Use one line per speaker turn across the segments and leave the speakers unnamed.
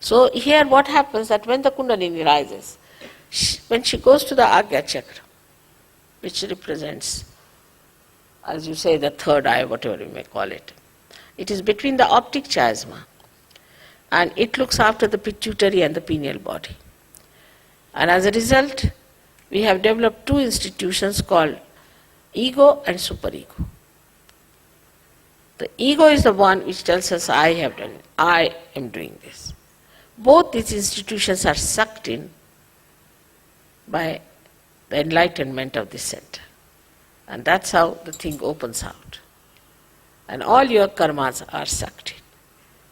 So here what happens that when the Kundalini rises, when she goes to the Agya Chakra, which represents, as you say, the third eye, whatever you may call it, it is between the optic chiasma and it looks after the pituitary and the pineal body. And as a result, we have developed two institutions called ego and superego. The ego is the one which tells us, I have done it, I am doing this. Both these institutions are sucked in by the enlightenment of this center. And that's how the thing opens out. And all your karmas are sucked in.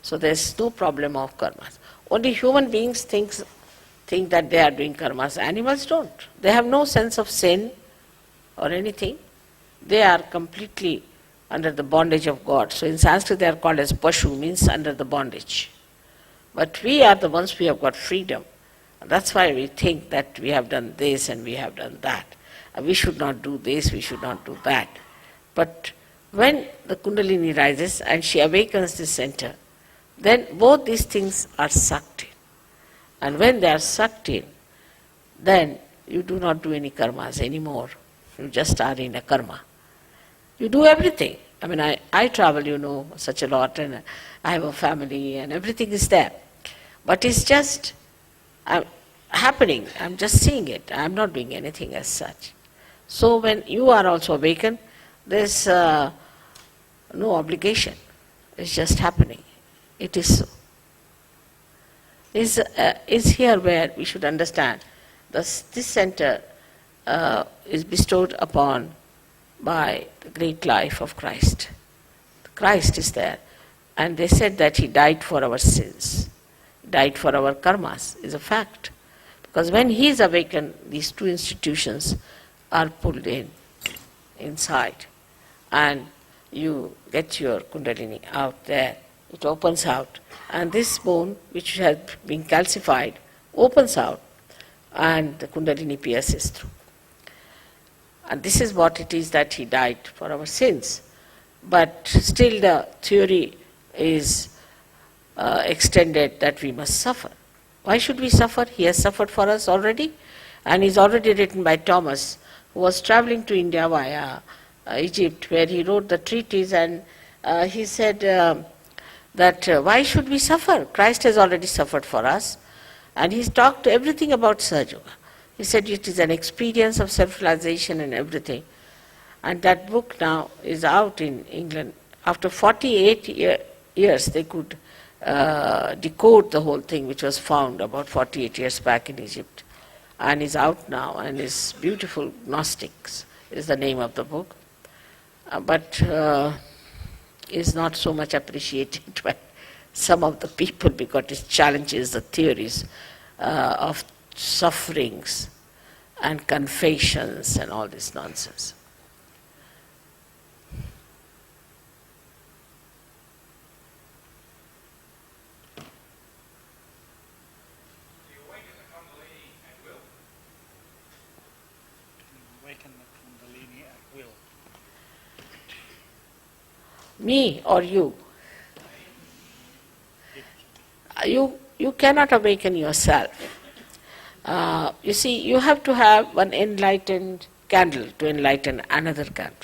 So there's no problem of karmas. Only human beings think that they are doing karmas. Animals don't. They have no sense of sin or anything. They are completely under the bondage of God. So in Sanskrit they are called as Pashu, means under the bondage. But we are the ones who have got freedom. That's why we think that we have done this and we have done that. We should not do this, we should not do that. But when the Kundalini rises and she awakens the center, then both these things are sucked in. And when they are sucked in, then you do not do any karmas anymore. You just are in a karma. You do everything. I mean, I travel, you know, such a lot, and I have a family and everything is there. But it's just happening. I'm just seeing it. I'm not doing anything as such. So when you are also awakened, there's no obligation. It's just happening. It is so. Is here where we should understand this center is bestowed upon by the great life of Christ. Christ is there. And they said that He died for our sins, died for our karmas, is a fact. Because when He is awakened, these two institutions are pulled inside. And you get your Kundalini out there. It opens out. And this bone, which has been calcified, opens out. And the Kundalini pierces through. And this is what it is that He died for our sins. But still the theory is extended that we must suffer. Why should we suffer? He has suffered for us already. And is already written by Thomas, who was traveling to India via Egypt, where he wrote the treatise, and he said that why should we suffer? Christ has already suffered for us. And he's talked everything about Sahaja Yoga. He said it is an experience of self-realization and everything. And that book now is out in England. After 48 years, they could decode the whole thing, which was found about 48 years back in Egypt. And is out now, and is beautiful. Gnostics is the name of the book. But is not so much appreciated by some of the people because it challenges the theories of sufferings and confessions and all this nonsense.
You awaken the Kundalini at will.
Awaken the Kundalini at will.
Me or you? You cannot awaken yourself. You see, you have to have one enlightened candle to enlighten another candle.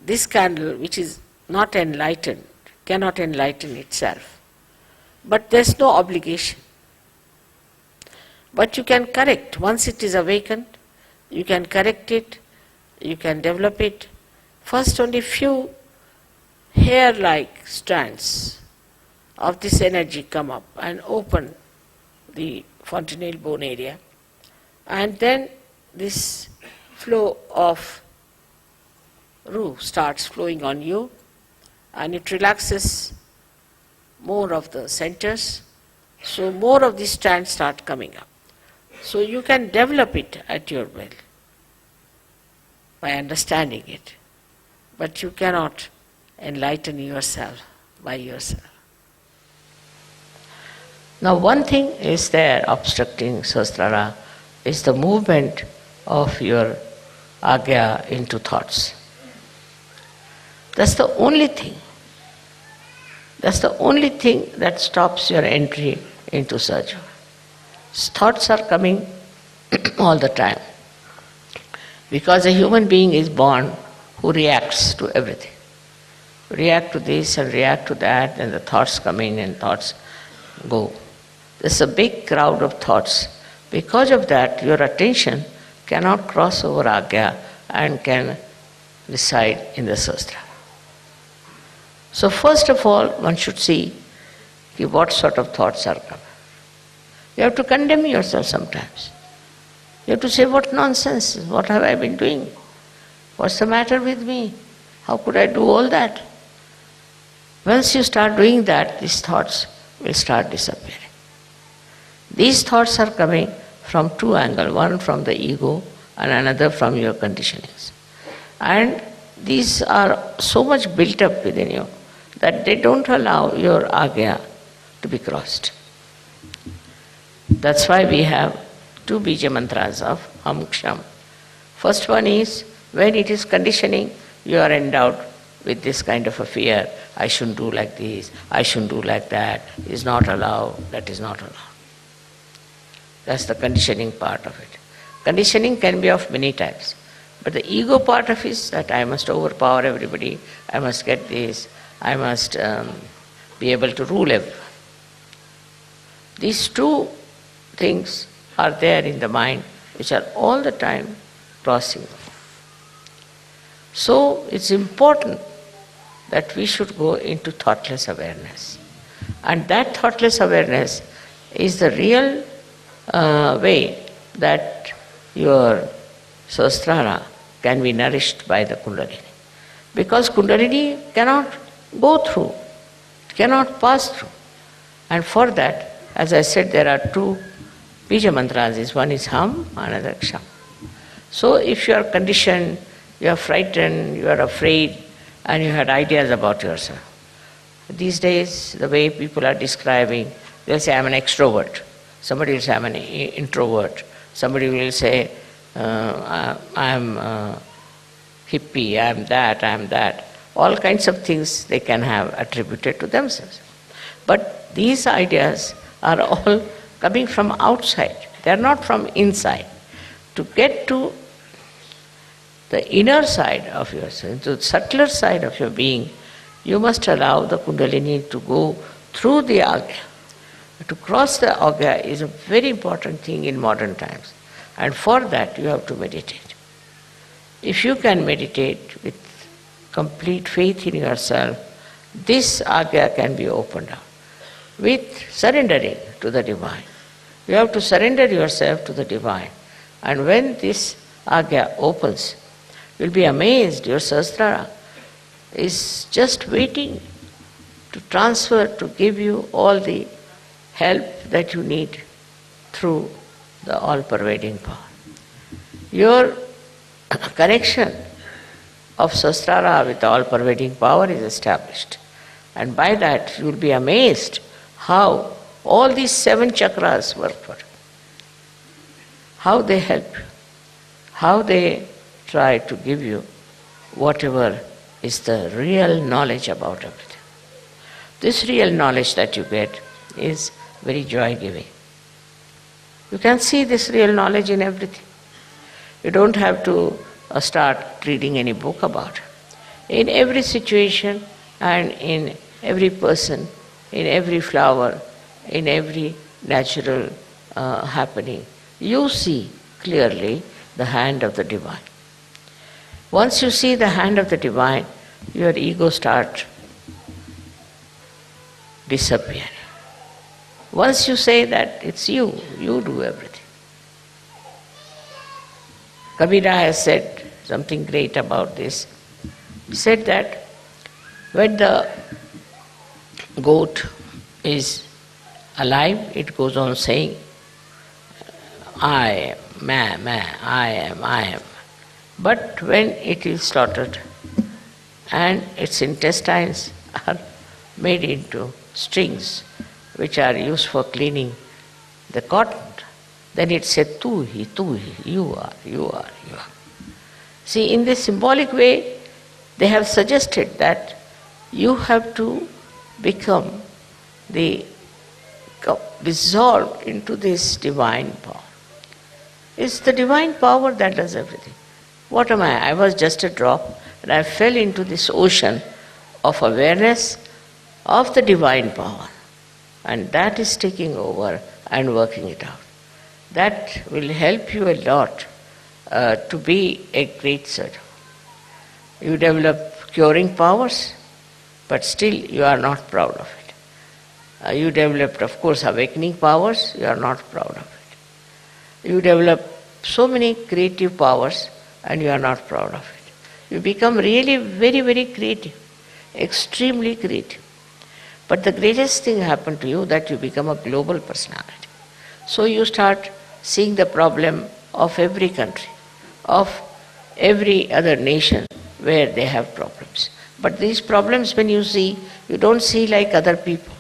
This candle, which is not enlightened, cannot enlighten itself. But there's no obligation. But you can correct. Once it is awakened, you can correct it, you can develop it. First, only few hair-like strands of this energy come up and open the fontanelle bone area, and then this flow of Ru starts flowing on you, and it relaxes more of the centers, so more of these strands start coming up. So you can develop it at your will by understanding it, but you cannot enlighten yourself by yourself. Now one thing is there obstructing Sahasrara is the movement of your Agya into thoughts. That's the only thing. That's the only thing that stops your entry into Sahaja. Thoughts are coming all the time. Because a human being is born who reacts to everything. React to this and react to that, and the thoughts come in and thoughts go. There's a big crowd of thoughts. Because of that, your attention cannot cross over Agya and can reside in the Sahasrara. So first of all, one should see what sort of thoughts are coming. You have to condemn yourself sometimes. You have to say, what nonsense, what have I been doing? What's the matter with me? How could I do all that? Once you start doing that, these thoughts will start disappearing. These thoughts are coming from two angles, one from the ego and another from your conditionings. And these are so much built up within you that they don't allow your Agya to be crossed. That's why we have two bija mantras of Ham Ksham. First one is, when it is conditioning, you are endowed with this kind of a fear. I shouldn't do like this, I shouldn't do like that, is not allowed, that is not allowed. That's the conditioning part of it. Conditioning can be of many types. But the ego part of it is that I must overpower everybody, I must get this, I must be able to rule everyone. These two things are there in the mind which are all the time crossing. So it's important that we should go into thoughtless awareness. And that thoughtless awareness is the real way that your Sahasrara can be nourished by the Kundalini. Because Kundalini cannot go through, cannot pass through. And for that, as I said, there are two bija mantras. One is Ham, another Ksham. So if you are conditioned, you are frightened, you are afraid, and you had ideas about yourself. These days, the way people are describing, they'll say, I'm an extrovert. Somebody will say, I'm an introvert. Somebody will say, I'm hippie, I'm that. All kinds of things they can have attributed to themselves. But these ideas are all coming from outside. They are not from inside. To get to the inner side of yourself, to the subtler side of your being, you must allow the Kundalini to go through the Agya. To cross the Agya is a very important thing in modern times. And for that you have to meditate. If you can meditate with complete faith in yourself, this Agya can be opened up. With surrendering to the Divine. You have to surrender yourself to the Divine. And when this Agya opens, you'll be amazed, your Sahasrara is just waiting to transfer, to give you all the help that you need through the all-pervading power. Your connection of Sahasrara with the all-pervading power is established. And by that you will be amazed how all these 7 chakras work for you. How they help you. How they try to give you whatever is the real knowledge about everything. This real knowledge that you get is very joy-giving. You can see this real knowledge in everything. You don't have to start reading any book about it. In every situation and in every person, in every flower, in every natural happening, you see clearly the hand of the Divine. Once you see the hand of the Divine, your ego starts disappearing. Once you say that it's you do everything. Kabira has said something great about this. He said that when the goat is alive, it goes on saying, I am, I am. But when it is slaughtered and its intestines are made into strings which are used for cleaning the cotton, then it said, tu hi, you are. See, in this symbolic way, they have suggested that you have to become the dissolved into this divine power. It's the divine power that does everything. What am I? I was just a drop and I fell into this ocean of awareness of the divine power. And that is taking over and working it out. That will help you a lot to be a great surgeon. You develop curing powers, but still you are not proud of it. You developed, of course, awakening powers, you are not proud of it. You develop so many creative powers and you are not proud of it. You become really very, very creative, extremely creative. But the greatest thing happened to you that you become a global personality. So you start seeing the problem of every country, of every other nation where they have problems. But these problems when you see, you don't see like other people,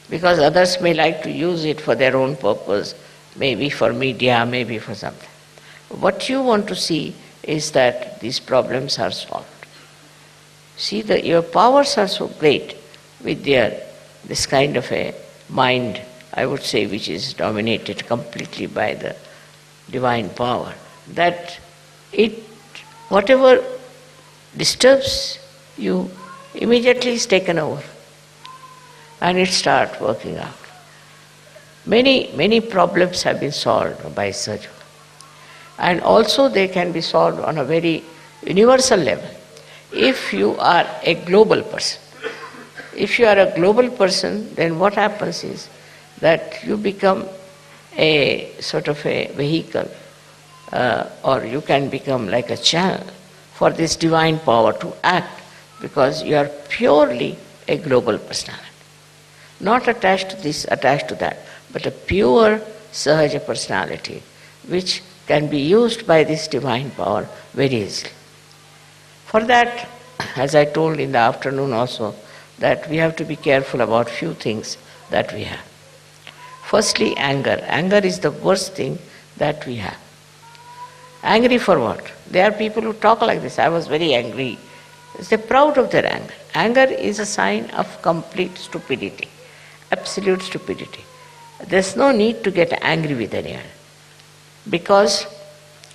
because others may like to use it for their own purpose, maybe for media, maybe for something. What you want to see is that these problems are solved. See, your powers are so great with this kind of a mind, I would say, which is dominated completely by the divine power, that whatever disturbs you immediately is taken over and it starts working out. Many problems have been solved by Sahaja. And also they can be solved on a very universal level. If you are a global person, then what happens is that you become a sort of a vehicle, or you can become like a channel for this divine power to act, because you are purely a global personality. Not attached to this, attached to that, but a pure Sahaja personality which can be used by this divine power very easily. For that, as I told in the afternoon also, that we have to be careful about few things that we have. Firstly, anger. Anger is the worst thing that we have. Angry for what? There are people who talk like this. I was very angry. They're proud of their anger. Anger is a sign of complete stupidity, absolute stupidity. There's no need to get angry with anyone, because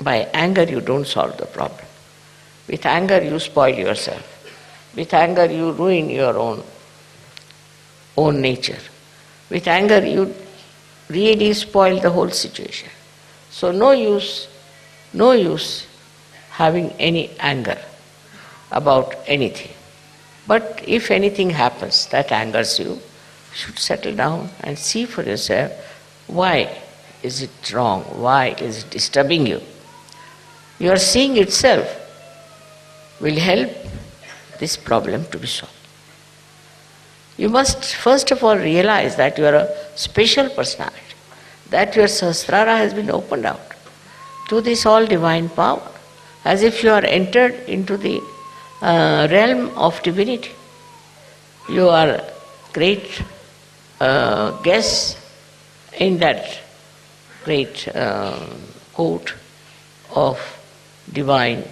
by anger you don't solve the problem. With anger you spoil yourself. With anger you ruin your own nature. With anger you really spoil the whole situation. So no use having any anger about anything. But if anything happens that angers you, you should settle down and see for yourself, why is it wrong? Why is it disturbing you? Your seeing itself will help this problem to be solved. You must first of all realize that you are a special personality, that your Sahasrara has been opened out to this all divine power, as if you are entered into the realm of divinity. You are great guests in that great court of divine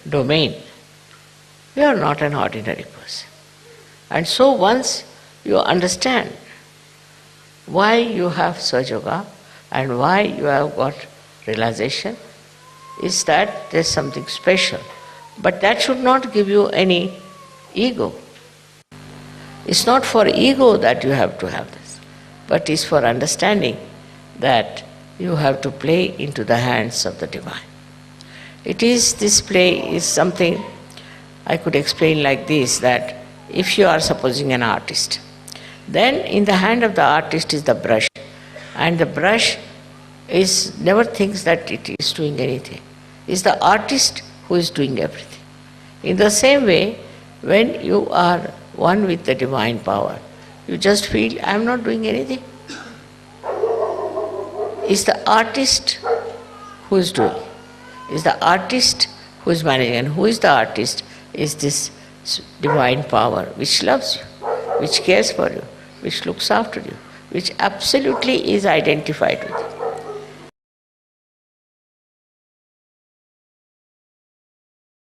domain. You are not an ordinary person. And so once you understand why you have Sahaja Yoga and why you have got realization, is that there's something special. But that should not give you any ego. It's not for ego that you have to have this, but it's for understanding that you have to play into the hands of the divine. This play is something I could explain like this, that if you are supposing an artist, then in the hand of the artist is the brush, and the brush never thinks that it is doing anything. It's the artist who is doing everything. In the same way, when you are one with the divine power, you just feel, I am not doing anything. It's the artist who is doing. It's the artist who is managing. And who is the artist? Is this divine power which loves you, which cares for you, which looks after you, which absolutely is identified with you.